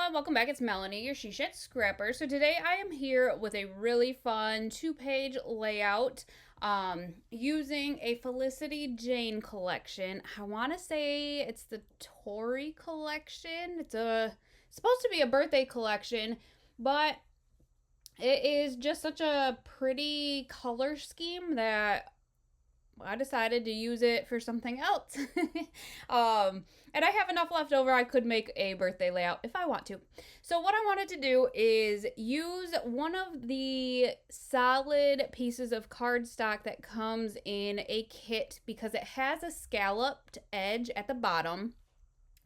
everyone, welcome back. It's Melanie, your She Shed Scrapper. So today I am here with a really fun 2-page layout using a Felicity Jane collection. I want to say it's the Tori collection. Supposed to be a birthday collection, but it is just such a pretty color scheme that I decided to use it for something else. And I have enough left over. I could make a birthday layout if I want to. So what I wanted to do is use one of the solid pieces of cardstock that comes in a kit because it has a scalloped edge at the bottom.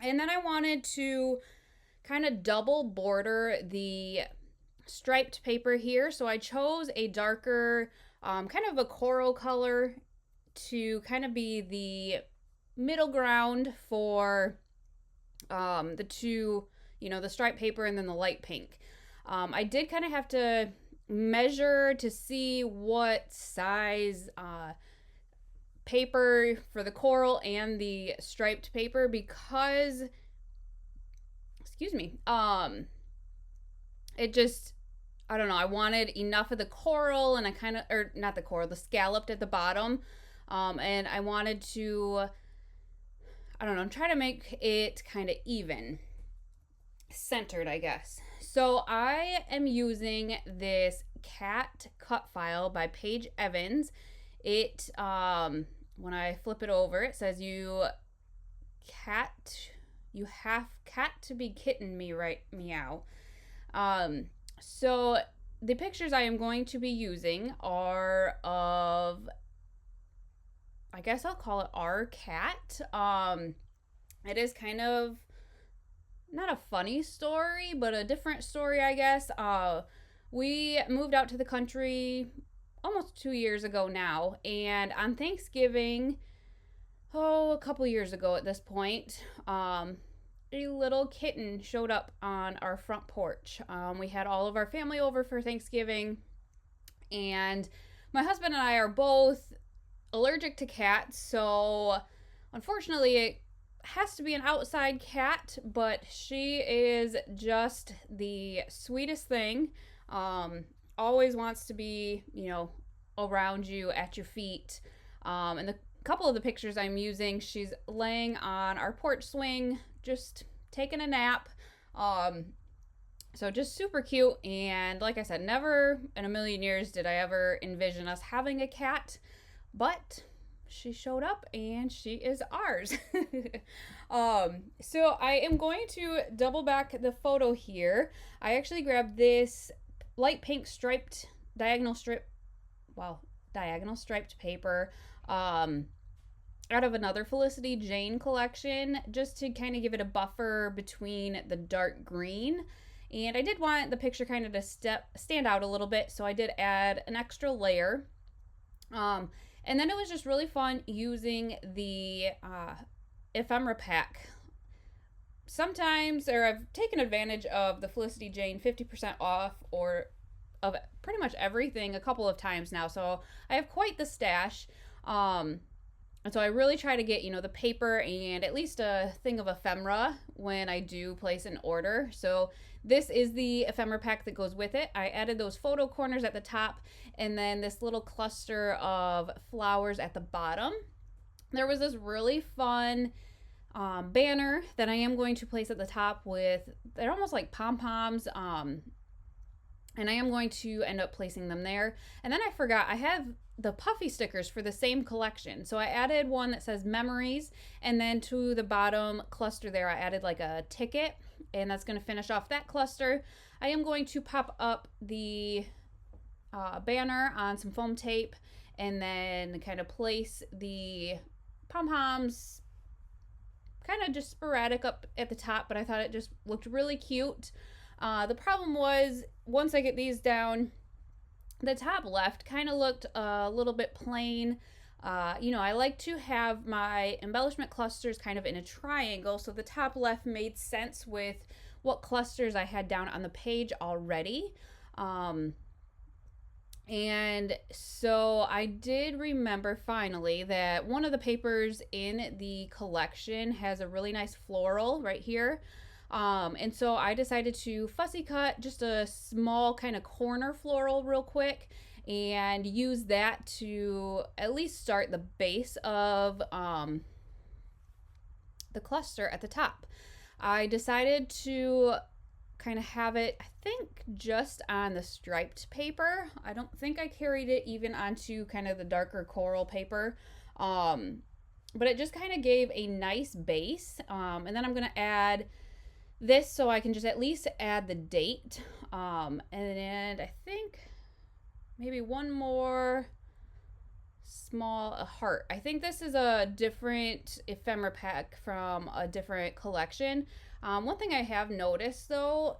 And then I wanted to kind of double border the striped paper here. So I chose a darker, kind of a coral color to kind of be the middle ground for the two, the striped paper and then the light pink. I did kind of have to measure to see what size paper for the coral and the striped paper because, it just, I don't know, I wanted enough of the coral and not the coral, the scalloped at the bottom. And I wanted to, try to make it kind of even, centered, I guess. So I am using this cat cut file by Paige Evans. It, when I flip it over, it says you have cat to be kitten me, right? Meow. So the pictures I am going to be using are of, I guess I'll call it our cat. It is kind of not a funny story, but a different story, I guess. We moved out to the country almost 2 years ago now, and on Thanksgiving, a couple years ago at this point, a little kitten showed up on our front porch. We had all of our family over for Thanksgiving, and my husband and I are both allergic to cats, so unfortunately it has to be an outside cat, but she is just the sweetest thing. Always wants to be, around you, at your feet. And the couple of the pictures I'm using, she's laying on our porch swing, just taking a nap. So just super cute, and like I said, never in a million years did I ever envision us having a cat. But she showed up and she is ours. So I am going to double back the photo here. I actually grabbed this light pink diagonal striped paper out of another Felicity Jane collection just to kind of give it a buffer between the dark green. And I did want the picture kind of to stand out a little bit, so I did add an extra layer. And then it was just really fun using the ephemera pack. Sometimes, or I've taken advantage of the Felicity Jane 50% off or of pretty much everything a couple of times now. So I have quite the stash. And so I really try to get, the paper and at least a thing of ephemera when I do place an order. So this is the ephemera pack that goes with it. I added those photo corners at the top and then this little cluster of flowers at the bottom. There was this really fun banner that I am going to place at the top they're almost like pom-poms. And I am going to end up placing them there. And then I forgot, I have the puffy stickers for the same collection. So I added one that says memories, and then to the bottom cluster there, I added like a ticket, and that's going to finish off that cluster. I am going to pop up the banner on some foam tape, and then kind of place the pom-poms kind of just sporadic up at the top, but I thought it just looked really cute. The problem was, once I get these down, the top left kind of looked a little bit plain. I like to have my embellishment clusters kind of in a triangle, so the top left made sense with what clusters I had down on the page already. And so I did remember finally that one of the papers in the collection has a really nice floral right here. And so I decided to fussy cut just a small kind of corner floral real quick and use that to at least start the base of the cluster at the top. I decided to kind of have it, I think, just on the striped paper. I don't think I carried it even onto kind of the darker coral paper. But it just kind of gave a nice base. And then I'm going to add this so I can just at least add the date. And I think maybe one more small heart. I think this is a different ephemera pack from a different collection. One thing I have noticed though,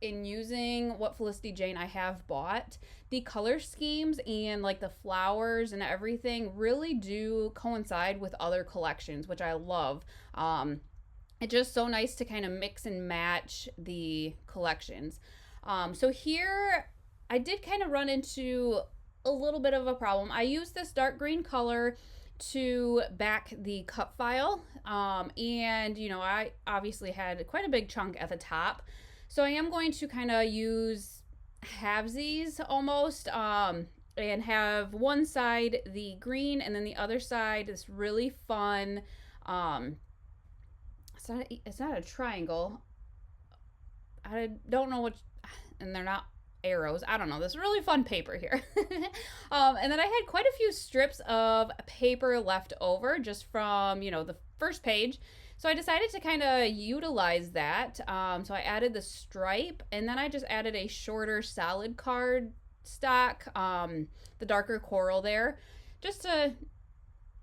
in using what Felicity Jane I have bought, the color schemes and like the flowers and everything really do coincide with other collections, which I love. It's just so nice to kind of mix and match the collections. So here I did kind of run into a little bit of a problem. I used this dark green color to back the cup file, and you know, I obviously had quite a big chunk at the top, so I am going to kind of use halvesies almost, and have one side the green and then the other side this really fun, it's not a triangle, I don't know what, and they're not arrows. I don't know. This really fun paper here. And then I had quite a few strips of paper left over just from, you know, the first page. So I decided to kind of utilize that. So I added the stripe, and then I just added a shorter solid card stock, the darker coral there, just to,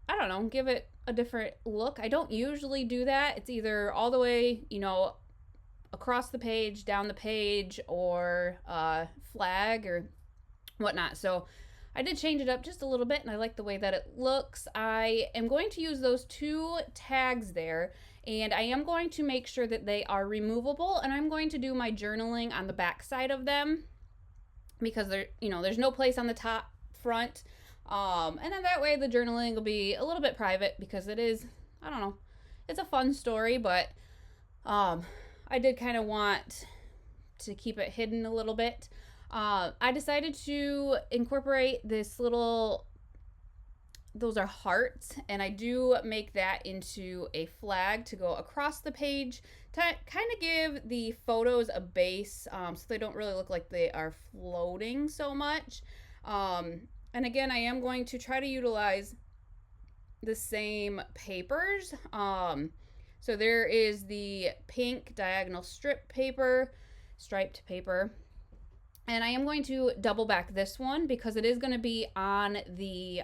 I don't know, give it a different look. I don't usually do that. It's either all the way, you know, across the page, down the page, or flag or whatnot. So I did change it up just a little bit, and I like the way that it looks. I am going to use those two tags there, and I am going to make sure that they are removable, and I'm going to do my journaling on the back side of them because there, you know, there's no place on the top front. And then that way the journaling will be a little bit private because it is, I don't know, it's a fun story, but I did kind of want to keep it hidden a little bit. I decided to incorporate this little, those are hearts, and I do make that into a flag to go across the page to kind of give the photos a base, so they don't really look like they are floating so much. And again, I am going to try to utilize the same papers. So there is the pink diagonal striped paper, and I am going to double back this one because it is going to be on the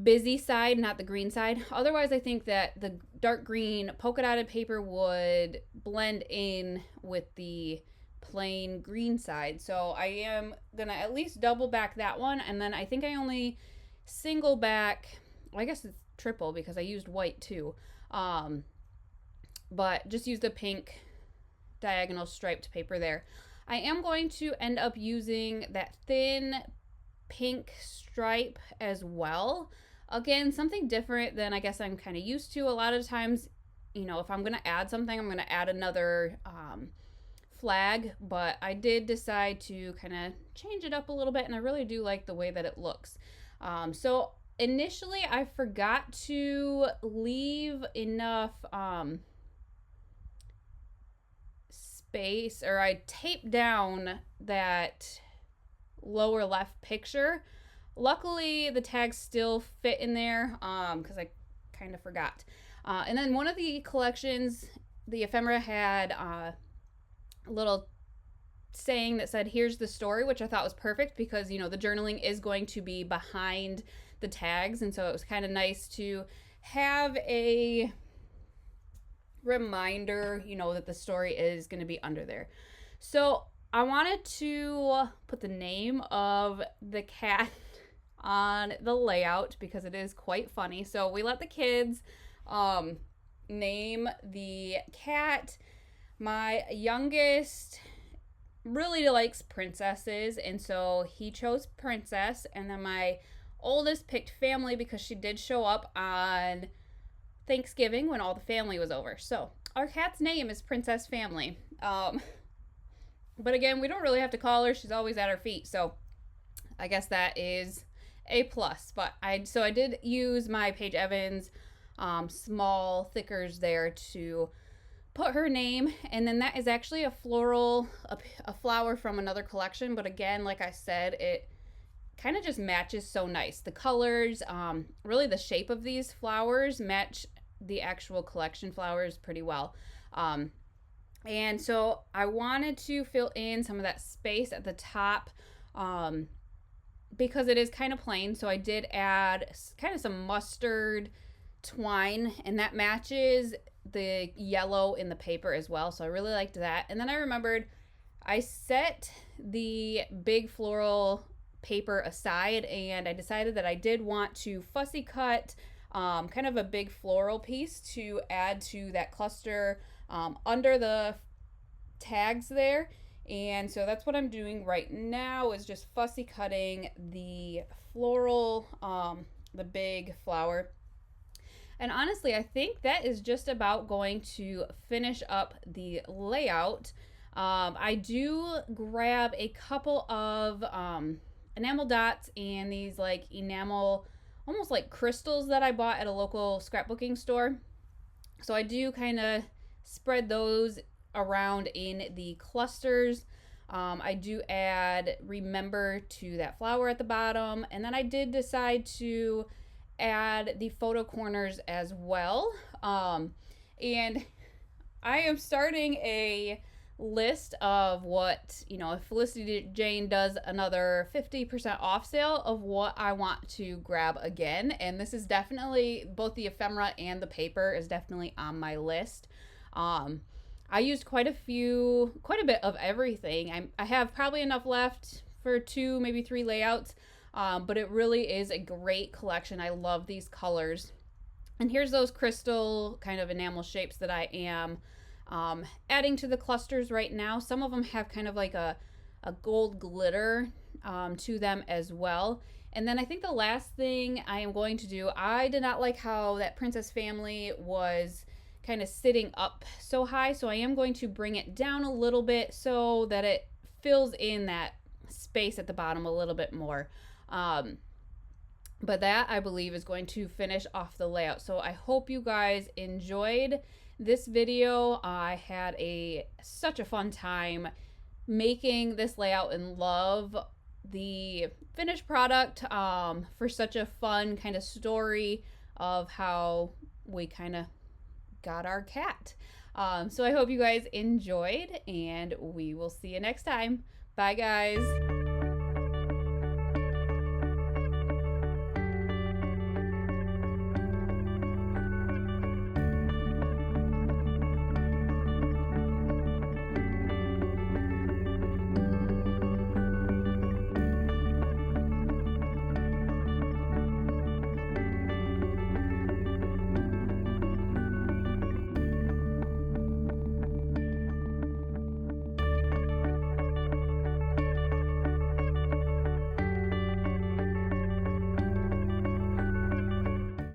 busy side, not the green side. Otherwise, I think that the dark green polka dotted paper would blend in with the plain green side. So I am going to at least double back that one, and then I think I only single back, well, I guess it's triple because I used white too. But just use the pink diagonal striped paper there. I am going to end up using that thin pink stripe as well. Again, something different than I guess I'm kind of used to. A lot of times, you know, if I'm going to add something, I'm going to add another flag, but I did decide to kind of change it up a little bit, and I really do like the way that it looks. So initially I forgot to leave enough space, or I taped down that lower left picture. Luckily the tags still fit in there because I kind of forgot. And then one of the collections, the ephemera had a little saying that said, "Here's the story," which I thought was perfect because, you know, the journaling is going to be behind the tags, and so it was kind of nice to have a reminder, you know, that the story is going to be under there. So I wanted to put the name of the cat on the layout because it is quite funny. So we let the kids name the cat. My youngest really likes princesses, and so he chose Princess, and then my oldest picked Family because she did show up on Thanksgiving when all the family was over. So our cat's name is Princess Family. But again, we don't really have to call her. She's always at our feet. So I guess that is a plus. But I did use my Paige Evans small thickers there to put her name, and then that is actually a floral, a flower from another collection. But again, like I said, it kind of just matches so nice. The colors, really the shape of these flowers match the actual collection flowers pretty well. And so I wanted to fill in some of that space at the top, because it is kind of plain. So I did add kind of some mustard twine, and that matches the yellow in the paper as well. So I really liked that. And then I remembered I set the big floral paper aside, and I decided that I did want to fussy cut kind of a big floral piece to add to that cluster under the tags there. And so that's what I'm doing right now, is just fussy cutting the floral, the big flower. And honestly, I think that is just about going to finish up the layout. I do grab a couple of enamel dots and these like enamel, almost like crystals that I bought at a local scrapbooking store. So I do kind of spread those around in the clusters. I do add remember to that flower at the bottom, and then I did decide to add the photo corners as well. And I am starting a list of what, if Felicity Jane does another 50% off sale, of what I want to grab again. And this is definitely, both the ephemera and the paper is definitely on my list. I used quite a bit of everything. I have probably enough left for 2, maybe 3 layouts. But it really is a great collection. I love these colors. And here's those crystal kind of enamel shapes that I am adding to the clusters right now. Some of them have kind of like a gold glitter to them as well. And then I think the last thing I am going to do, I did not like how that Princess Family was kind of sitting up so high. So I am going to bring it down a little bit so that it fills in that space at the bottom a little bit more. But that, I believe, is going to finish off the layout. So I hope you guys enjoyed this video. I had such a fun time making this layout and love the finished product for such a fun kind of story of how we kind of got our cat. So I hope you guys enjoyed, and we will see you next time. Bye, guys.